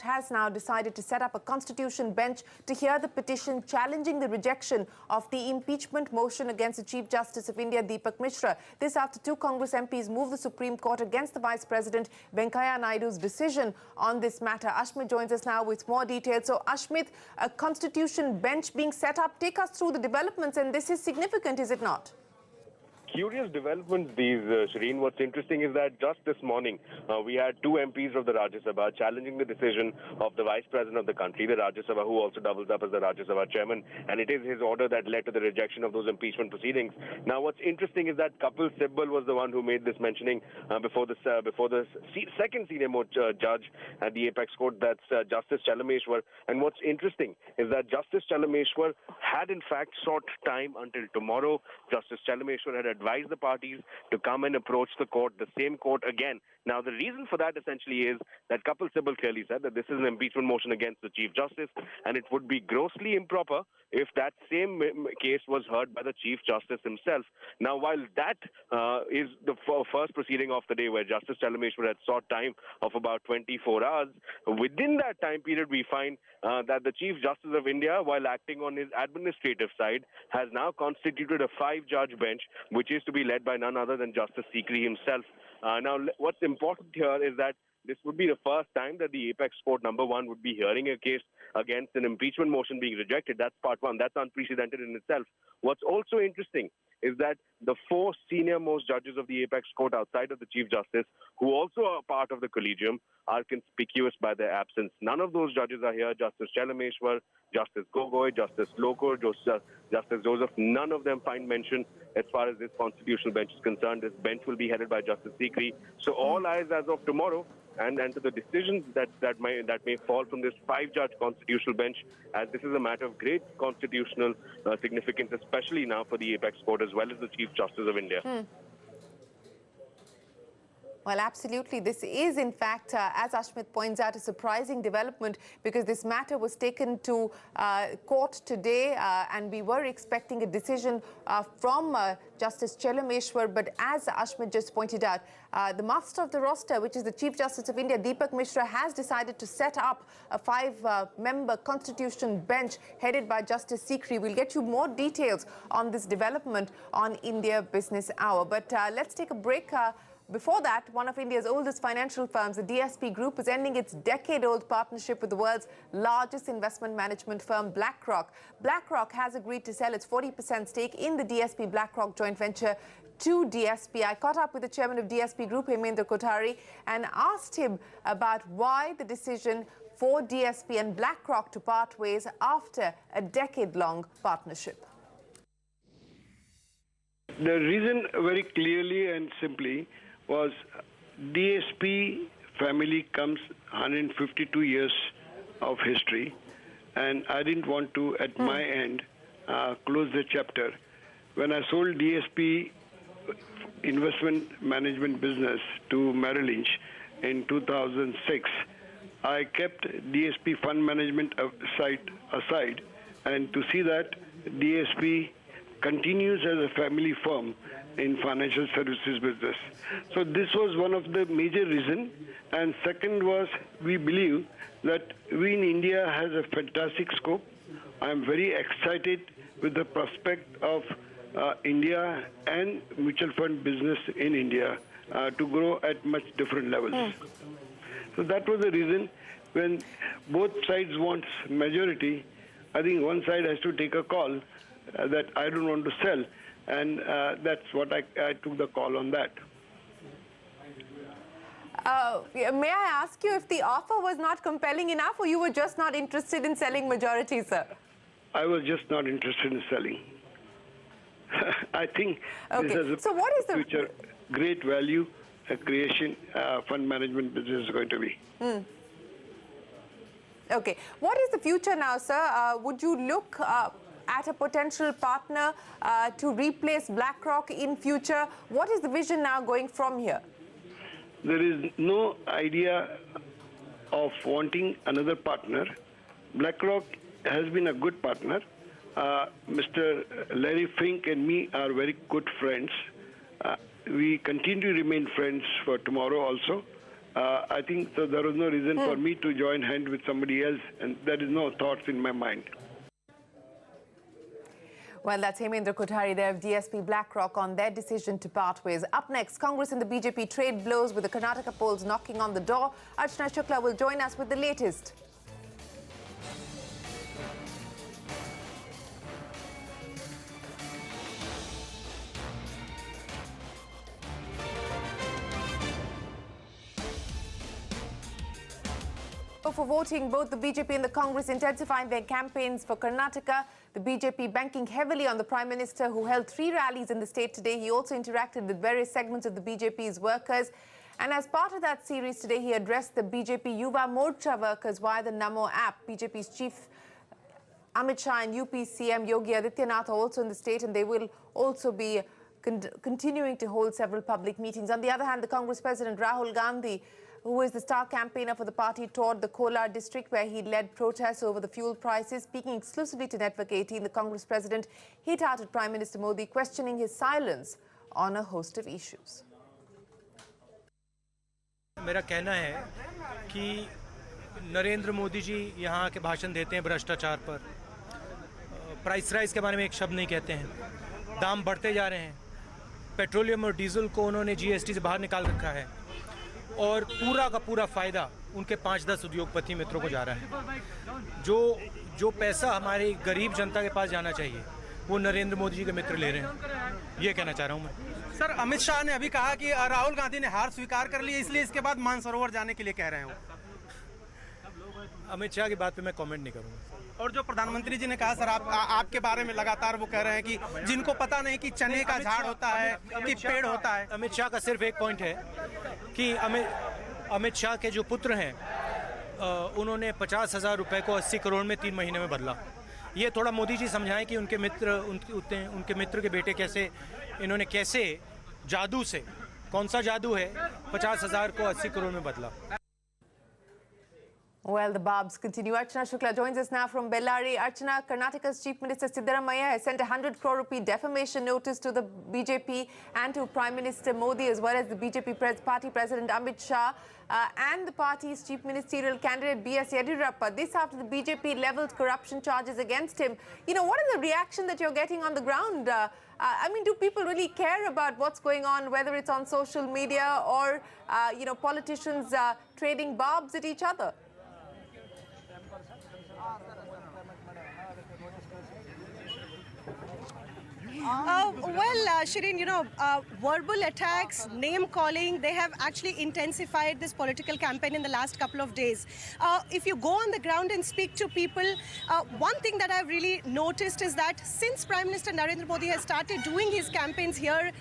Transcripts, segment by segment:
has now decided to set up a constitution bench to hear the petition challenging the rejection of the impeachment motion against the Chief Justice of India, Deepak Mishra. This after two Congress MPs moved the Supreme Court against the Vice President Venkaiah Naidu's decision on this matter. Ashmit joins us now with more details. So, Ashmit, a constitution bench being set up. Take us through the developments, and this is significant, is it not? Curious developments these, Shireen. What's interesting is that just this morning, we had two MPs of the Rajya Sabha challenging the decision of the Vice President of the country, the Rajya Sabha, who also doubles up as the Rajya Sabha chairman, and it is his order that led to the rejection of those impeachment proceedings. Now, what's interesting is that Kapil Sibal was the one who made this mentioning before the second senior most judge at the Apex Court, that's Justice Chalameshwar. And what's interesting is that Justice Chalameshwar had in fact sought time until tomorrow. Justice Chalameshwar had advised the parties to come and approach the court, the same court again. Now, the reason for that essentially is that Kapil Sibal clearly said that this is an impeachment motion against the Chief Justice, and it would be grossly improper if that same case was heard by the Chief Justice himself. Now, while that is the first proceeding of the day where Justice Chalameshwar had sought time of about 24 hours, within that time period, we find that the Chief Justice of India, while acting on his administrative side, has now constituted a 5-judge bench, which is to be led by none other than Justice Sikri himself. Now, what's important here is that this would be the first time that the Apex Court #1 would be hearing a case against an impeachment motion being rejected. That's part one. That's unprecedented in itself. What's also interesting is that the 4 senior-most judges of the Apex Court outside of the Chief Justice, who also are part of the collegium, are conspicuous by their absence. None of those judges are here. Justice Chalameshwar, Justice Gogoi, Justice Lokor, Justice Joseph, none of them find mention as far as this constitutional bench is concerned. This bench will be headed by Justice Sikri. So all eyes as of tomorrow and to the decisions that may fall from this 5-judge constitutional bench, as this is a matter of great constitutional significance, especially now for the Apex Court as well as the Chief Justice of India. Well, absolutely. This is, in fact, as Ashmit points out, a surprising development because this matter was taken to court today and we were expecting a decision from Justice Chalameshwar. But as Ashmit just pointed out, the master of the roster, which is the Chief Justice of India, Deepak Mishra, has decided to set up a 5-member constitution bench headed by Justice Sikri. We'll get you more details on this development on India Business Hour. But let's take a break. Before that, one of India's oldest financial firms, the DSP Group, is ending its decade-old partnership with the world's largest investment management firm, BlackRock. BlackRock has agreed to sell its 40% stake in the DSP BlackRock joint venture to DSP. I caught up with the chairman of DSP Group, Hemendra Kothari, and asked him about why the decision for DSP and BlackRock to part ways after a decade-long partnership. The reason very clearly and simply was DSP family comes 152 years of history, and I didn't want to, at my end, close the chapter. When I sold DSP investment management business to Merrill Lynch in 2006, I kept DSP fund management aside and to see that DSP continues as a family firm in financial services business. So this was one of the major reasons. And second was, we believe that we in India has a fantastic scope. I'm very excited with the prospect of India and mutual fund business in India to grow at much different levels. So that was the reason. When both sides want majority, I think one side has to take a call that I don't want to sell, and that's what I took the call on that. May I ask you if the offer was not compelling enough, or you were just not interested in selling majority, sir? I was just not interested in selling. I think this is so what is the future great value creation fund management business is going to be. Okay. What is the future now, sir? Would you look at a potential partner to replace BlackRock in future? What is the vision now going from here? There is no idea of wanting another partner. BlackRock has been a good partner. Mr. Larry Fink and me are very good friends. We continue to remain friends for tomorrow also. I think so there was no reason for me to join hand with somebody else, and there is no thoughts in my mind. Well, that's Hemendra Kothari there of DSP BlackRock on their decision to part ways. Up next, Congress and the BJP trade blows with the Karnataka polls knocking on the door. Archana Shukla will join us with the latest. For voting, both the BJP and the Congress intensifying their campaigns for Karnataka. The BJP banking heavily on the Prime Minister, who held 3 rallies in the state today. He also interacted with various segments of the BJP's workers. And as part of that series today, he addressed the BJP Yuva Morcha workers via the Namo app. BJP's chief Amit Shah and UP CM Yogi Adityanath are also in the state, and they will also be continuing to hold several public meetings. On the other hand, the Congress President Rahul Gandhi, who is the star campaigner for the party, toured the Kolar district where he led protests over the fuel prices. Speaking exclusively to Network 18, the Congress president hit-hearted Prime Minister Modi, questioning his silence on a host of issues. मेरा कहना है कि नरेंद्र मोदी जी यहाँ आके भाषण देते हैं भ्रष्टाचार पर, प्राइस राइज के बारे में एक शब्द नहीं कहते हैं, दाम बढ़ते जा रहे हैं, पेट्रोलियम और डीजल को उन्होंने जीएसटी से बाहर निकाल रखा है और पूरा का पूरा फ़ायदा उनके 5-10 उद्योगपति मित्रों को जा रहा है। जो पैसा हमारी गरीब जनता के पास जाना चाहिए वो नरेंद्र मोदी जी के मित्र ले रहे हैं, ये कहना चाह रहा हूँ मैं। सर, अमित शाह ने अभी कहा कि राहुल गांधी ने हार स्वीकार कर ली, इसलिए इसके बाद मानसरोवर जाने के लिए कह रहे हैं। अमित शाह की बात पे मैं कमेंट नहीं करूँगा। और जो प्रधानमंत्री जी ने कहा सर, आपके बारे में लगातार वो कह रहे हैं कि जिनको पता नहीं कि चने का झाड़ होता है कि पेड़ होता है। अमित शाह का सिर्फ एक पॉइंट है कि अमित शाह के जो पुत्र हैं उन्होंने 50,000 रुपए को 80 करोड़ में 3 महीने में बदला। ये थोड़ा मोदी जी समझाएं कि उनके मित्र के बेटे इन्होंने कैसे जादू से, कौन सा जादू है, 50,000 को 80 करोड़ में बदला। Well, the barbs continue. Archana Shukla joins us now from Bellary. Archana, Karnataka's Chief Minister Siddaramaiah has sent a 100 crore rupee defamation notice to the BJP and to Prime Minister Modi, as well as the BJP party President Amit Shah and the party's Chief Ministerial candidate B.S. Yediyurappa. This after the BJP leveled corruption charges against him. You know, what is the reaction that you're getting on the ground? I mean, do people really care about what's going on, whether it's on social media or, you know, politicians trading barbs at each other? Shireen, you know, verbal attacks, name-calling, they have actually intensified this political campaign in the last couple of days. If you go on the ground and speak to people, one thing that I've really noticed is that since Prime Minister Narendra Modi has started doing his campaigns here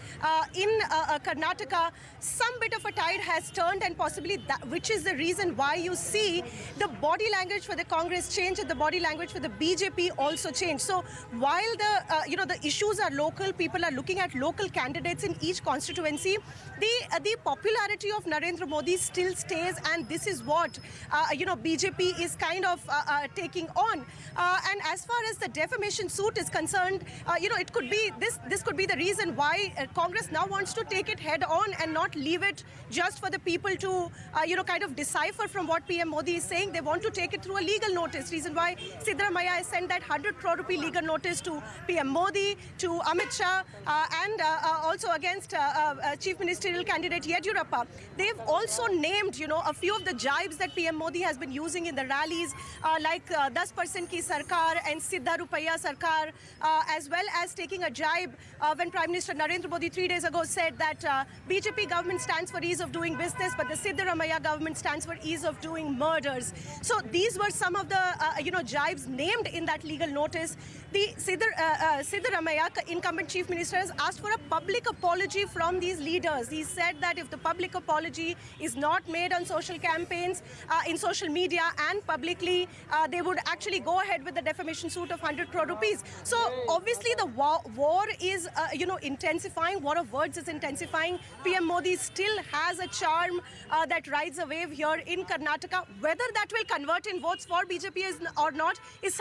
in Karnataka, some bit of a tide has turned, and possibly that, which is the reason why you see the body language for the Congress change and the body language for the BJP also change. So while the, you know, the issues are local, people are looking at local candidates in each constituency, the popularity of Narendra Modi still stays, and this is what you know, BJP is kind of taking on. And as far as the defamation suit is concerned, you know, it could be this could be the reason why Congress now wants to take it head on and not leave it just for the people to you know, kind of decipher from what PM Modi is saying. They want to take it through a legal notice. Reason why Siddaramaiah has sent that 100 crore rupee legal notice to PM Modi, to Amit Shah, and also against Chief Ministerial candidate Yediyurappa. They've also named, you know, a few of the jibes that PM Modi has been using in the rallies, like 10% ki sarkar and Siddha Rupaya sarkar, as well as taking a jibe when Prime Minister Narendra Modi 3 days ago said that BJP government stands for ease of doing business, but the Siddaramaiah government stands for ease of doing murders. So these were some of the you know, jibes named in that legal notice. The Siddaramaiah, incumbent Chief Minister, has asked for a public apology from these leaders. He said that if the public apology is not made on social campaigns, in social media and publicly, they would actually go ahead with the defamation suit of 100 crore rupees. So obviously the war is, you know, intensifying. War of words is intensifying. PM Modi still has a charm that rides a wave here in Karnataka. Whether that will convert in votes for BJP or not is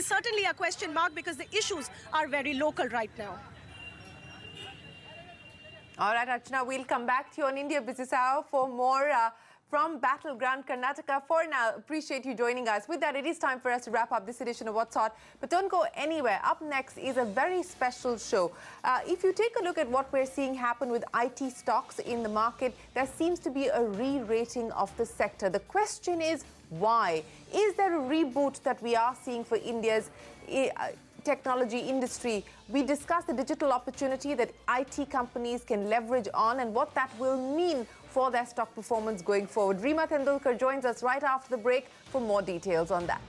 certainly a question mark, because the issues are very local right now. All right, Archana, we'll come back to you on India Business Hour for more from Battleground Karnataka. For now, appreciate you joining us. With that, it is time for us to wrap up this edition of What's Hot. But don't go anywhere. Up next is a very special show. If you take a look at what we're seeing happen with IT stocks in the market, there seems to be a re-rating of the sector. The question is, why? Is there a reboot that we are seeing for India's technology industry? We discussed the digital opportunity that IT companies can leverage on and what that will mean for their stock performance going forward. Reema Tendulkar joins us right after the break for more details on that.